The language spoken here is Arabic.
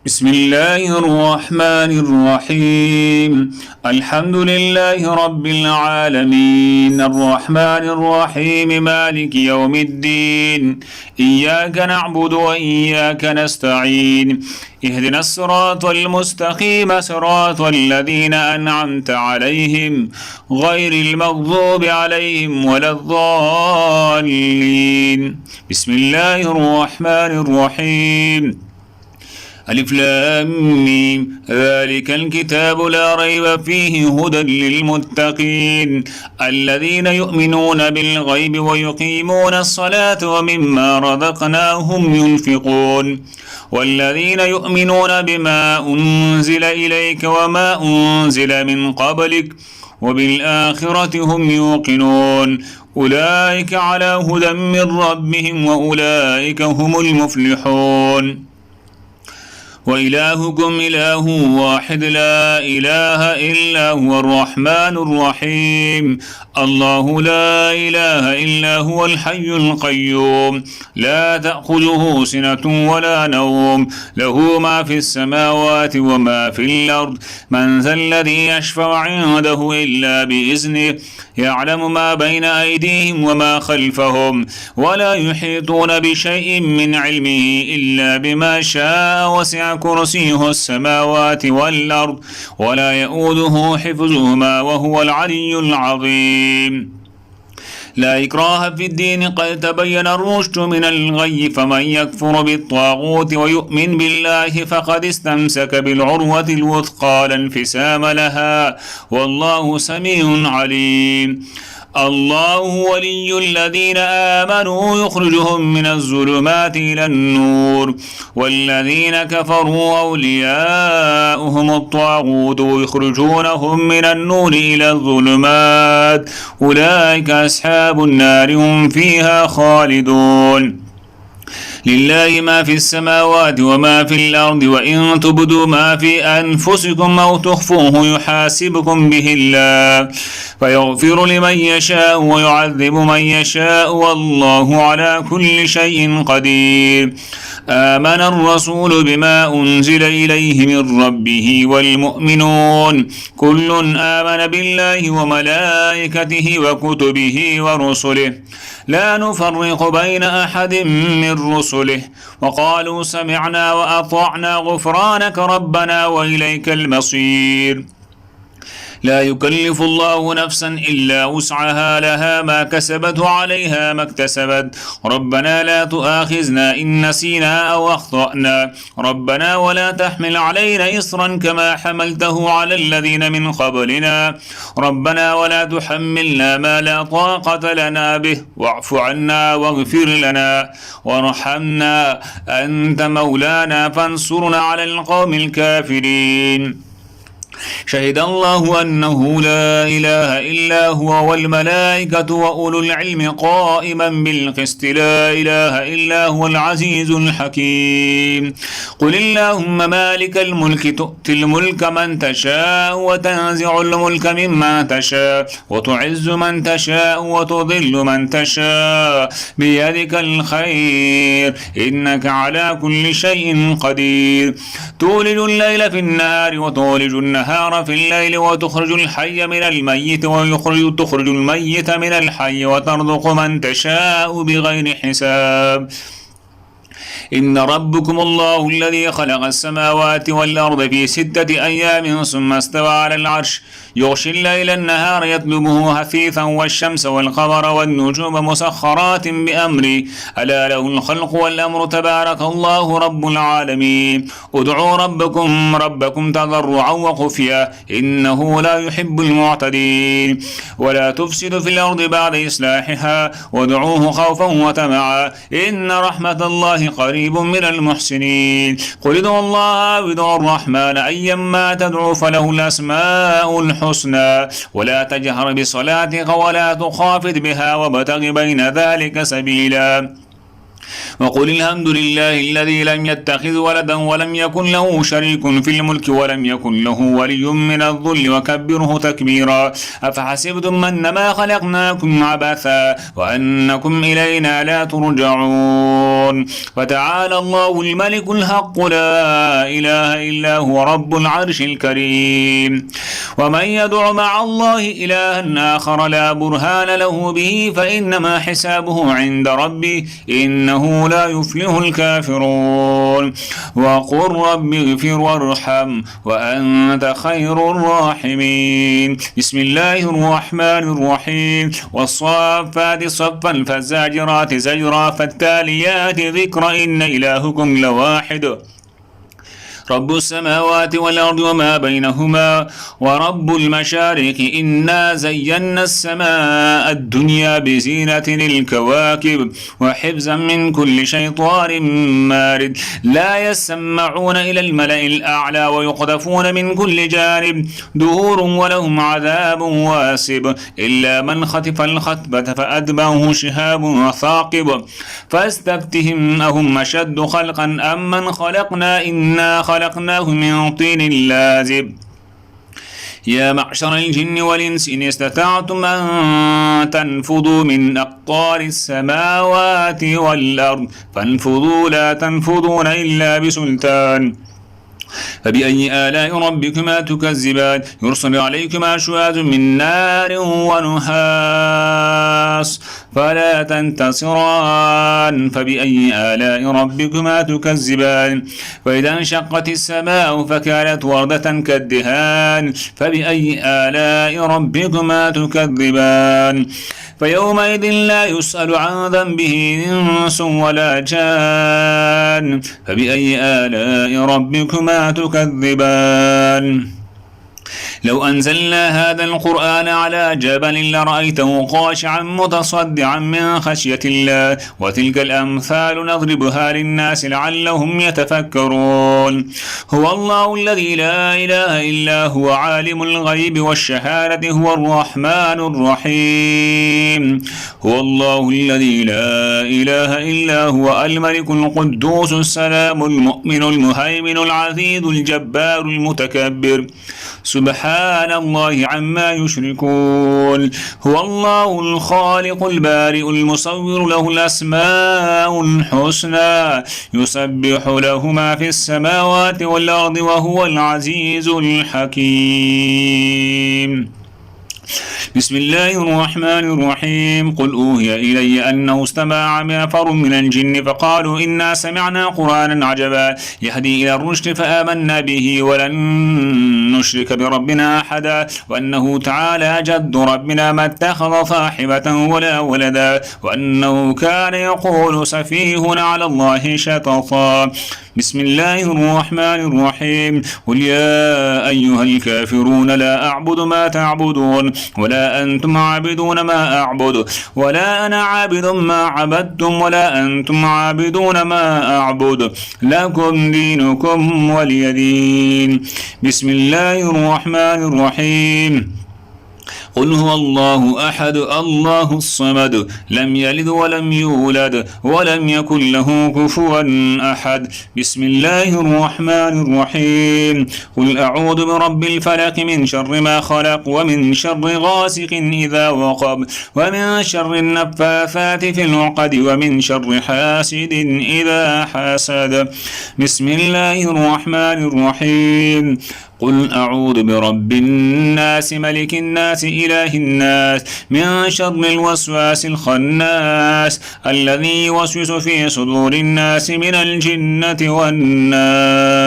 بسم الله الرحمن الرحيم. الحمد لله رب العالمين الرحمن الرحيم مالك يوم الدين. إياك نعبد وإياك نستعين. اهدنا الصراط المستقيم صراط الذين أنعمت عليهم غير المغضوب عليهم ولا الضالين. بسم الله الرحمن الرحيم. ألف لام ميم ذلك الكتاب لا ريب فيه هدى للمتقين الذين يؤمنون بالغيب ويقيمون الصلاة ومما رزقناهم ينفقون والذين يؤمنون بما أنزل إليك وما أنزل من قبلك وبالآخرة هم يوقنون أولئك على هدى من ربهم وأولئك هم المفلحون. وإلهكم إله واحد لا إله إلا هو الرحمن الرحيم. الله لا إله إلا هو الحي القيوم لا تأخذه سنة ولا نوم له ما في السماوات وما في الأرض من ذا الذي يشفع عنده إلا بإذنه يعلم ما بين أيديهم وما خلفهم ولا يحيطون بشيء من علمه إلا بما شاء وسع كرسيه السماوات والأرض ولا يؤوده حفظهما وهو العلي العظيم. لا إكراه في الدين قد تبين الرشد من الغي فمن يكفر بالطاغوت ويؤمن بالله فقد استمسك بالعروة الوثقى لا انفسام لها والله سميع عليم. الله ولي الذين آمنوا يخرجهم من الظلمات إلى النور والذين كفروا أولياؤهم الطاغوت يخرجونهم من النور إلى الظلمات أولئك أصحاب النار هم فيها خالدون. لله ما في السماوات وما في الأرض وإن تبدوا ما في أنفسكم أو تخفوه يحاسبكم به الله فيغفر لمن يشاء ويعذب من يشاء والله على كل شيء قدير. آمن الرسول بما أنزل إليه من ربه والمؤمنون كل آمن بالله وملائكته وكتبه ورسله لا نفرق بين أحد من رسله وقالوا سمعنا وأطعنا غفرانك ربنا وإليك المصير. لا يكلف الله نفسا إلا وسعها لها ما كسبت وعليها ما اكتسبت ربنا لا تؤاخذنا إن نسينا أو أخطأنا ربنا ولا تحمل علينا إصرا كما حملته على الذين من قبلنا ربنا ولا تحملنا ما لا طاقة لنا به واعف عنا واغفر لنا وارحمنا أنت مولانا فانصرنا على القوم الكافرين. شهد الله أنه لا إله إلا هو والملائكة وأولو العلم قائما بالقسط لا إله إلا هو العزيز الحكيم. قل اللهم مالك الملك تؤتي الملك من تشاء وتنزع الملك ممن تشاء وتعز من تشاء وتضل من تشاء بيدك الخير إنك على كل شيء قدير. تولج الليل في النهار وتولج النهار في الليل وتخرج الحي من الميت وتخرج الميت من الحي وترزق من تشاء بغير حساب. إن ربكم الله الذي خلق السماوات والأرض في 6 أيام ثم استوى على العرش يغشي الليل النهار يطلبه حثيثا والشمس والقمر والنجوم مسخرات بأمري ألا له الخلق والأمر تبارك الله رب العالمين. ادعوا ربكم تضرعا وخفيا إنه لا يحب المعتدين. ولا تفسدوا في الأرض بعد إصلاحها وادعوه خوفا وطمعا إن رحمة الله قريب من المحسنين. قل ادعوا الله أو ادعوا الرحمن أيما تدعوا فله الأسماء الحسنى ولا تجهر بصلاتك ولا تخافت بها وابتغ بين ذلك سبيلا. وقل الحمد لله الذي لم يتخذ ولدا ولم يكن له شريك في الملك ولم يكن له ولي من الذل وكبره تكبيرا. أفحسبتم أنما خلقناكم عبثا وأنكم إلينا لا ترجعون. فتعالى الله الملك الحق لا إله إلا هو رب العرش الكريم. ومن يدع مع الله إلها آخر لا برهان له به فإنما حسابه عند ربه إنه لا يفلح الكافرون. وقل رب اغفر وارحم وأنت خير الراحمين. بسم الله الرحمن الرحيم. والصافات صفا فالزاجرات زجرا فالتاليات ذكرا إن إلهكم لواحد رب السماوات والأرض وما بينهما ورب المشارق إنا زينا السماء الدنيا بزينة الكواكب وحفظا من كل شيطان مارد لا يسمعون إلى الملأ الأعلى ويقذفون من كل جانب دهور ولهم عذاب واسب إلا من خطف الخطبة فأتبعه شهاب ثاقب. فاستفتهم أهم أشد خلقا أم من خلقنا إنا خلقناه من طين لازب. يا معشر الجن والإنس إن استطعتم أن تنفذوا من أقطار السماوات والأرض فانفذوا لا تنفذون إلا بسلطان. فبأي آلاء ربكما تكذبان يرسل عليكما شواظ من نار ونحاس فلا تنتصران. فبأي آلاء ربكما تكذبان فإذا انشقت السماء فكانت وردة كالدهان فبأي آلاء ربكما تكذبان. فيومئذ لا يسأل عن ذنبه إنس ولا جان فبأي آلاء ربكما تكذبان. لو أنزلنا هذا القرآن على جبل لرأيته خاشعا متصدعا من خشية الله وتلك الأمثال نضربها للناس لعلهم يتفكرون. هو الله الذي لا إله إلا هو عالم الغيب والشهادة هو الرحمن الرحيم. هو الله الذي لا إله إلا هو الملك القدوس السلام المؤمن المهيمن العزيز الجبار المتكبر سبحان الله عما يشركون. هو الله الخالق البارئ المصور له الأسماء الحسنى يسبح له ما في السماوات والأرض وهو العزيز الحكيم. بسم الله الرحمن الرحيم. قل أوهي إلي أنه استمع نفر من الجن فقالوا إنا سمعنا قرآنا عجبا يهدي إلى الرشد فآمنا به ولن نشرك بربنا أحدا وأنه تعالى جد ربنا ما اتخذ صاحبة ولا ولدا وأنه كان يقول سفيهنا على الله شططا. بسم الله الرحمن الرحيم. قل يا أيها الكافرون لا أعبد ما تعبدون ولا أنتم عابدون ما أعبد ولا أنا عابد ما عبدتم ولا أنتم عابدون ما أعبد لكم دينكم ولي دين. بسم الله الرحمن الرحيم. قل هو الله أحد الله الصمد لم يلد ولم يولد ولم يكن له كفوا أحد. بسم الله الرحمن الرحيم. قل أعوذ برب الفلق من شر ما خلق ومن شر غاسق إذا وقب ومن شر النفاثات في العقد ومن شر حاسد إذا حسد. بسم الله الرحمن الرحيم. قل أعوذ برب الناس ملك الناس إله الناس من شر الوسواس الخناس الذي يوسوس في صدور الناس من الجنة والناس.